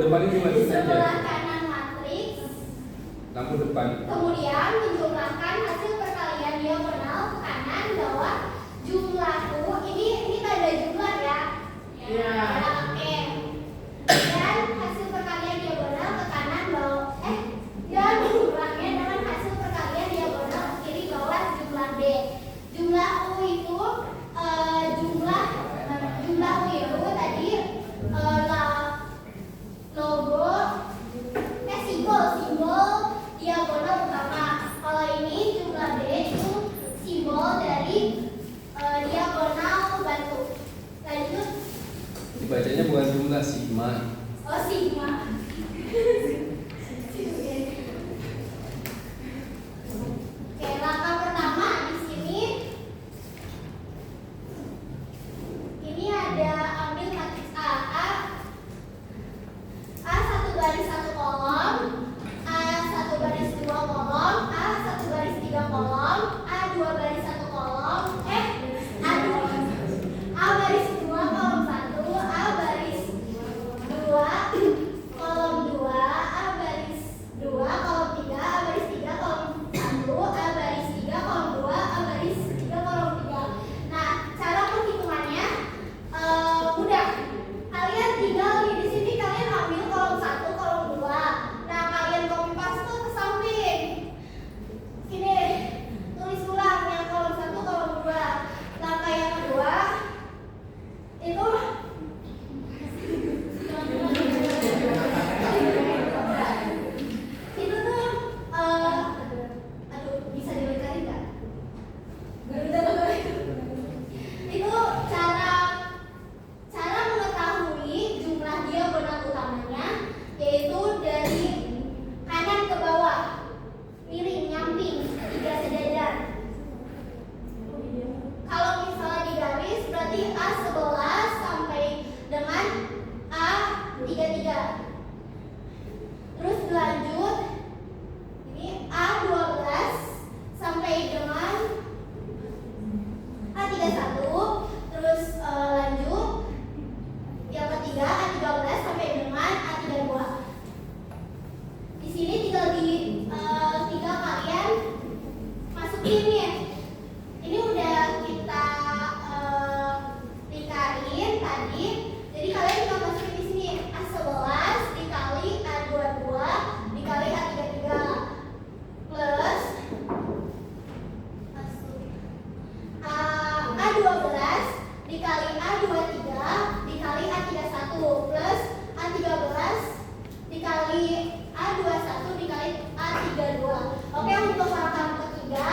depan ini di saja. sebelah kanan matriks. Lampu depan. Kemudian menjumlahkan hasil perkalian diagonal ke kanan bawah jumlah U. Ini tanda jumlah ya. Ya. Oke. Dan hasil perkalian diagonal ke kanan bawah dan menguranginya dengan hasil perkalian diagonal ke kiri bawah jumlah D. Jumlah U itu jumlah U itu tadi logo simbol diagonal utama. Kalau ini jumlah D itu simbol dari diagonal batu. Lanjut. Dibacanya bukan jumlah sigma. Oh, sigma. Oke, langkah pertama di sini. Ini ada ambil matriks A. A 1 baris 1 kolom, A 1 baris 2 kolom, A 1 baris 3 kolom, A 2 baris 1 kolom, A baris 2 kolom 1, A baris 2 kolom 2, A baris 2 kolom 3, A baris 3 kolom 1, A baris 3 kolom 2, A baris 3 kolom 3. Nah, cara perhitungannya mudah. Kalian tinggal di sini kalian ambil kolom 1, kolom 2. Nah, kalian copy paste ke samping. Sini, tulis ulang yang kolom 1, kolom 2. Langkah yang kedua itu bisa dibalikin nggak? Itu cara mengetahui jumlah diagonal utamanya, yaitu dari kanan ke bawah, miring, nyamping, 3 sejajar. Kalau misalnya di garis berarti A11 sampai dengan A33. Terus lanjut ini A12 sampai dengan A31. Terus lanjut yang ketiga A13 sampai dengan A32. Di sini tinggal kalian masukin ya. Ini udah kita lingkarin tadi. Jadi kalian tinggal masukin di sini A11 dikali A22 dikali A33 plus A12 dikali A23 dikali A31 plus A13 dikali A21 dikali A32. Oke, untuk langkah ketiga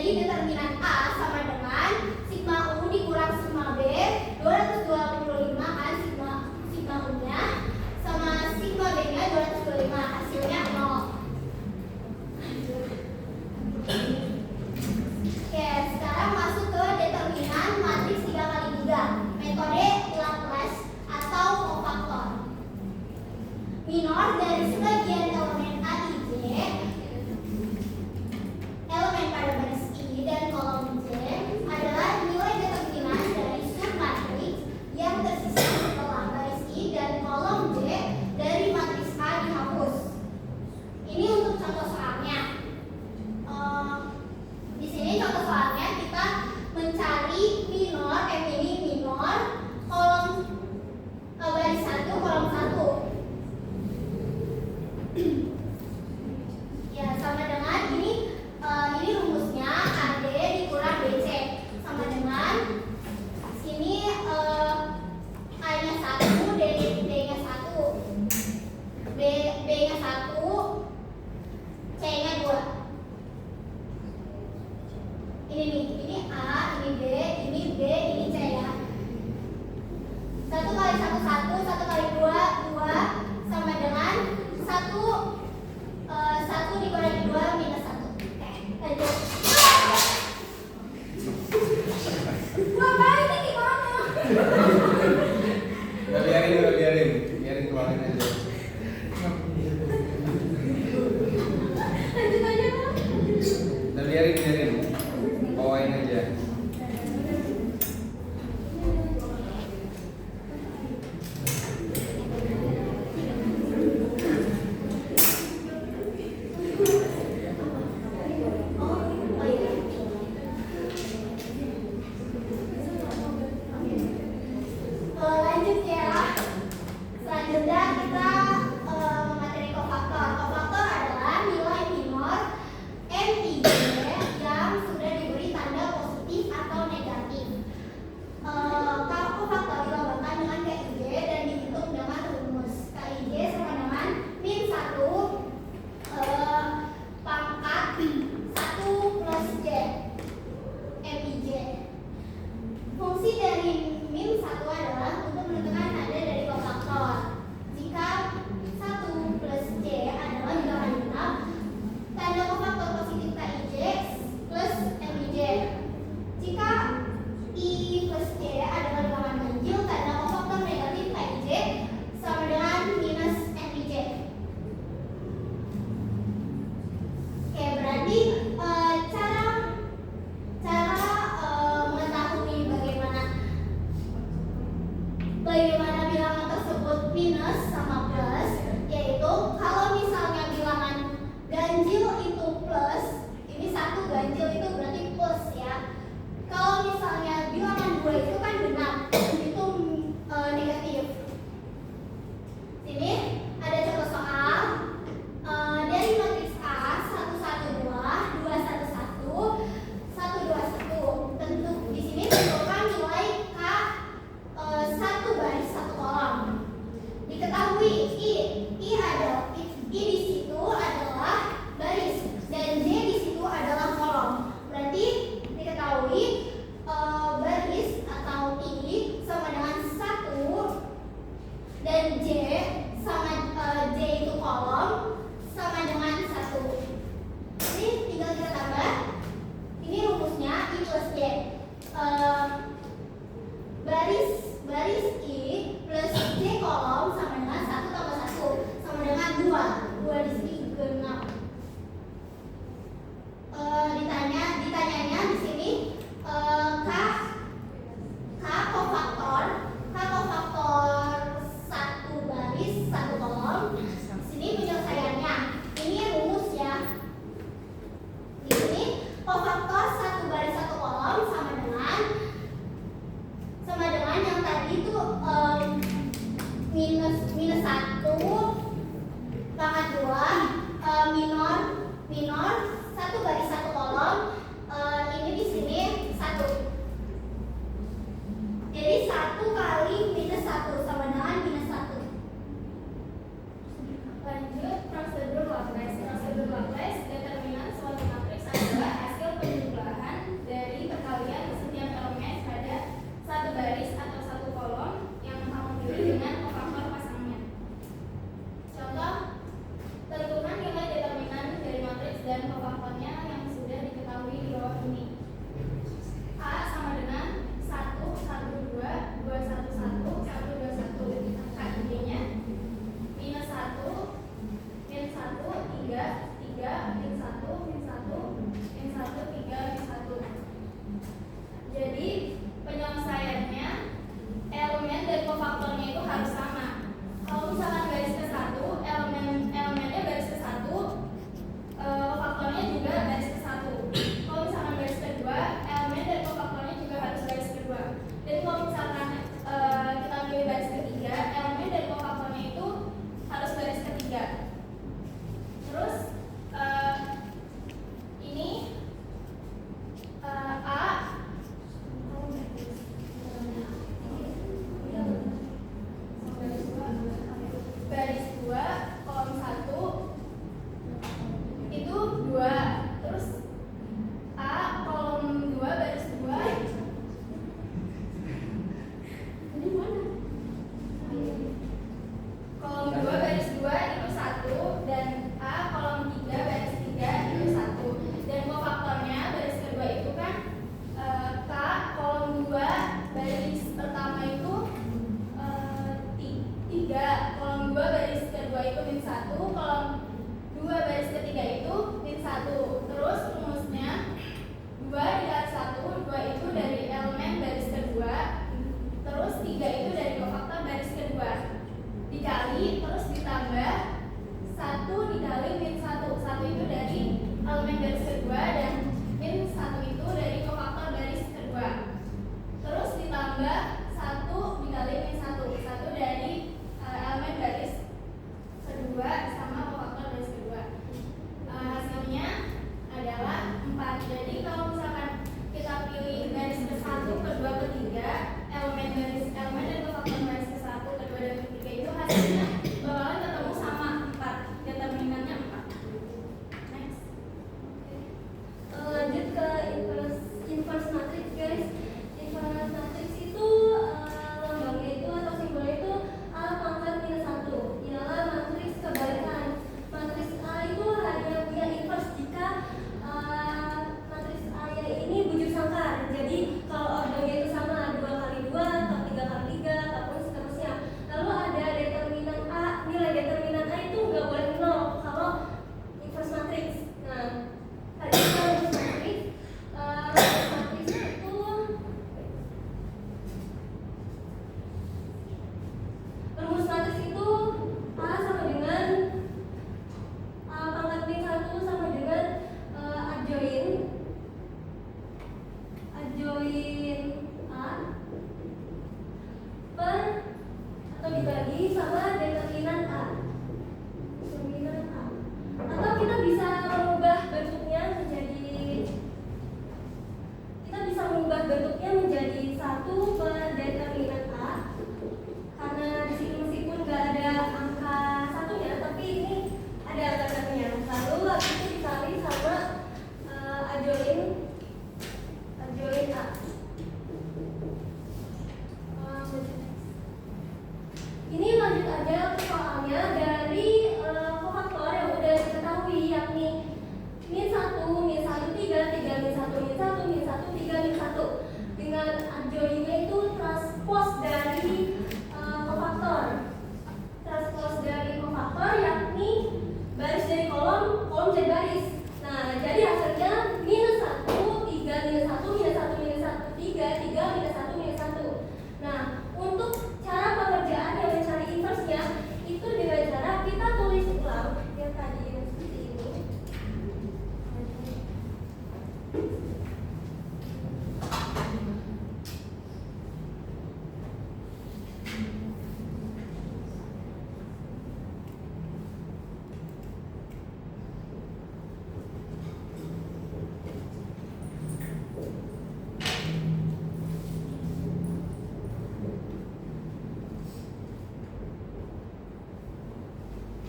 Jadi determinan A sama dengan sigma U dikurang sigma B 225 kan sigma U-nya sama sigma B-nya 225, hasilnya 0. Oke, sekarang masuk ke determinan matriks 3x3, metode Laplace atau kofaktor. Minor dari sebagian elemen A, I, J, elemen pada baris I dan kolom J adalah nilai determinan dari submatriks yang tersisa setelah baris I dan kolom J dari matriks A dihapus. Ini untuk contoh soalnya. Di sini contoh soalnya kita mencari minor, ini minor, kolom baris 1, kolom 1. Ya, sama dengan ini rumusnya AD dikurang BC sama dengan sini A-nya 1, D-nya 1, B-nya 1, C-nya 2. Ini A, ini B, ini B, ini C ya. 1 kali 1 1, 1 kali 2 2 sama dengan 1 dikurangi 2 minus 1. Lanjut. Ngapain ini gimana? biarin keluarin aja. Lanjut aja. Udah biarin, bawain aja. Lanjut ya. Selanjutnya kita materi kofaktor. Kofaktor adalah nilai minor MIJ yang sudah diberi tanda positif atau negatif. Kalau kofaktor dilambangkan dengan KIJ dan dihitung dengan rumus KIJ sama dengan min 1 pangkat 1 plus J MIJ. Fungsi dari min 1 adalah untuk menentukan tanda dari kofaktor. Jika 1 plus J adalah bilangan genap, tanda kofaktor positif KIJ plus MIJ. Jika I plus J adalah bilangan ganjil, tanda kofaktor negatif KIJ sama dengan minus MIJ. Oke, berarti cara mengetahui bagaimana bilangan tersebut minus sama plus, yaitu kalau misalnya bilangan ganjil itu plus, ini 1 ganjil itu berarti plus ya. Kalau misalnya bilangan 2 itu kan genap, itu negatif. Sini ada contoh soal dari matriks A 1 1 2 2 1 1 1 2 1. Tentu di sini tentukan nilai K 1 baris 1 kolom. Diketahui I ada I di situ adalah baris dan J di situ adalah kolom. Berarti diketahui baris atau I sama dengan 1 dan J sama J itu kolom sama dengan 1. Ini tinggal kita tambah. Ini rumusnya I plus J. Baris I plus J kolom sama dengan 1 tambah 1 sama dengan 2 di sini genap. Ditanyanya di sini K kofaktor 1 baris 1 kolom. Di sini penyelesaiannya. Ini rumus ya. Di sini kofaktor 1 baris 1 kolom sama dengan yang tadi itu minus 1 pangkat 2 minor 1 baris 1 kolom. Ini di sini 1. Jadi 1 kali minus 1 sama dengan minus 1. Lanjut prosedur Laplace. Determinan suatu matriks adalah hasil penjumlahan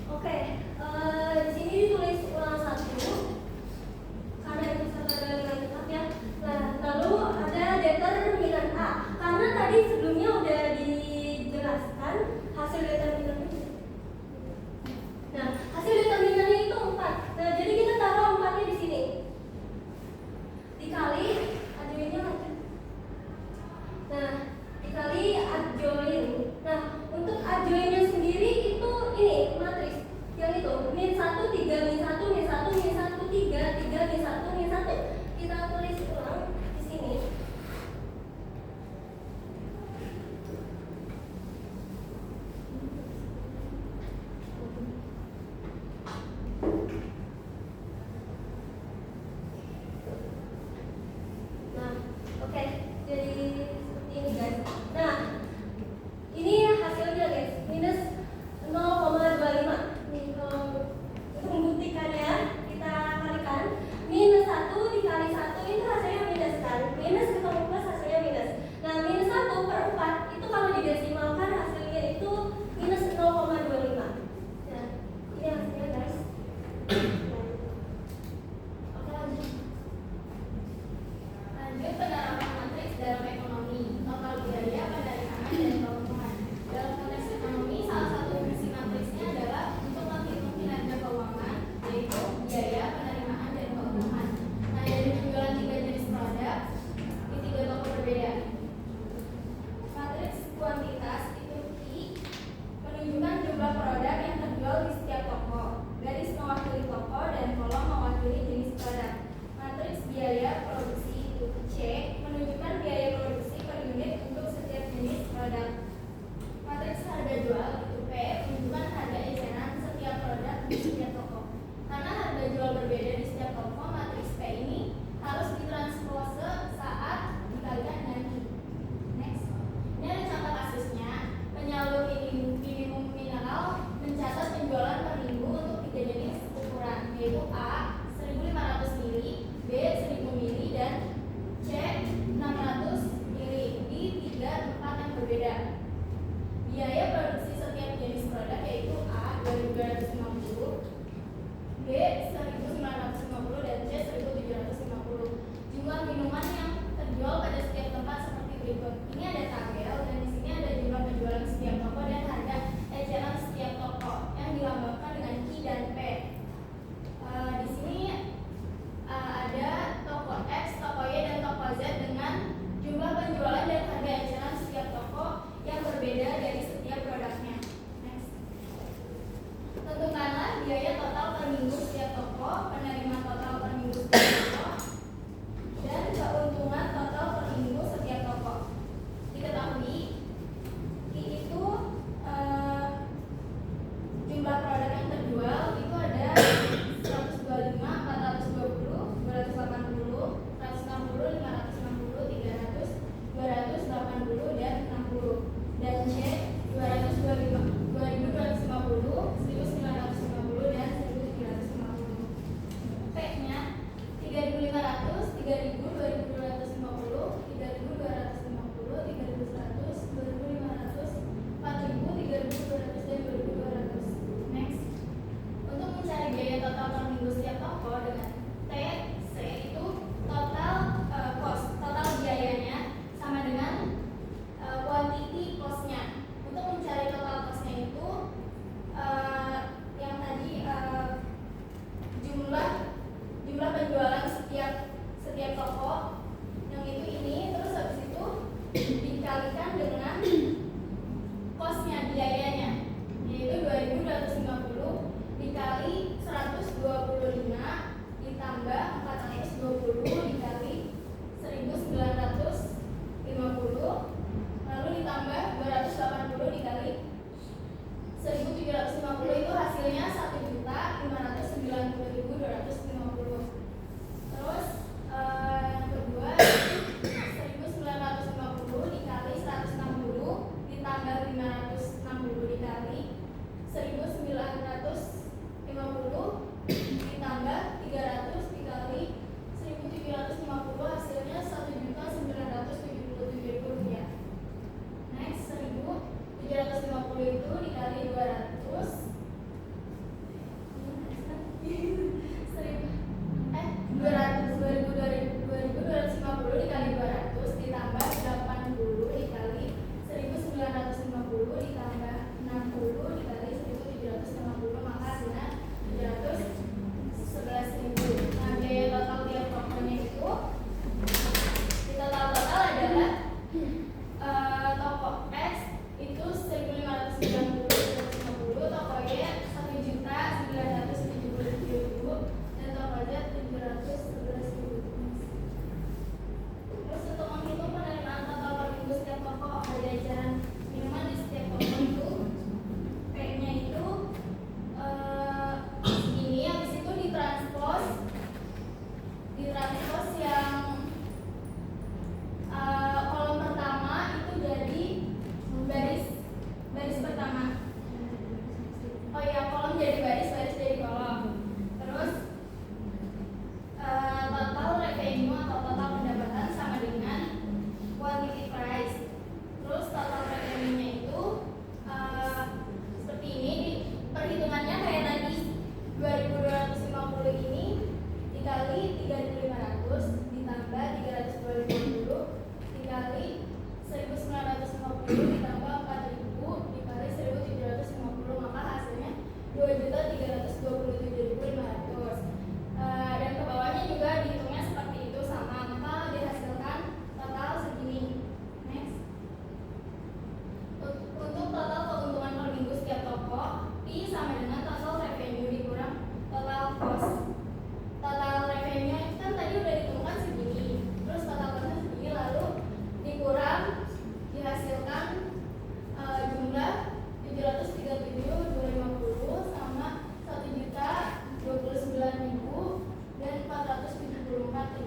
Oke, di sini ditulis ulangan 1 karena itu sama dengan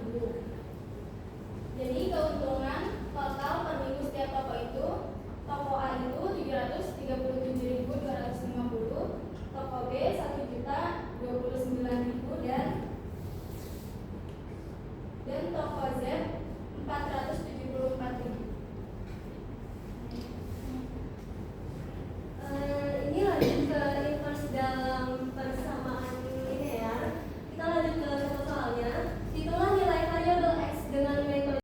ribu. Jadi keuntungan total per minggu setiap toko itu, toko A itu 737.250, toko B 1.029.000 dan toko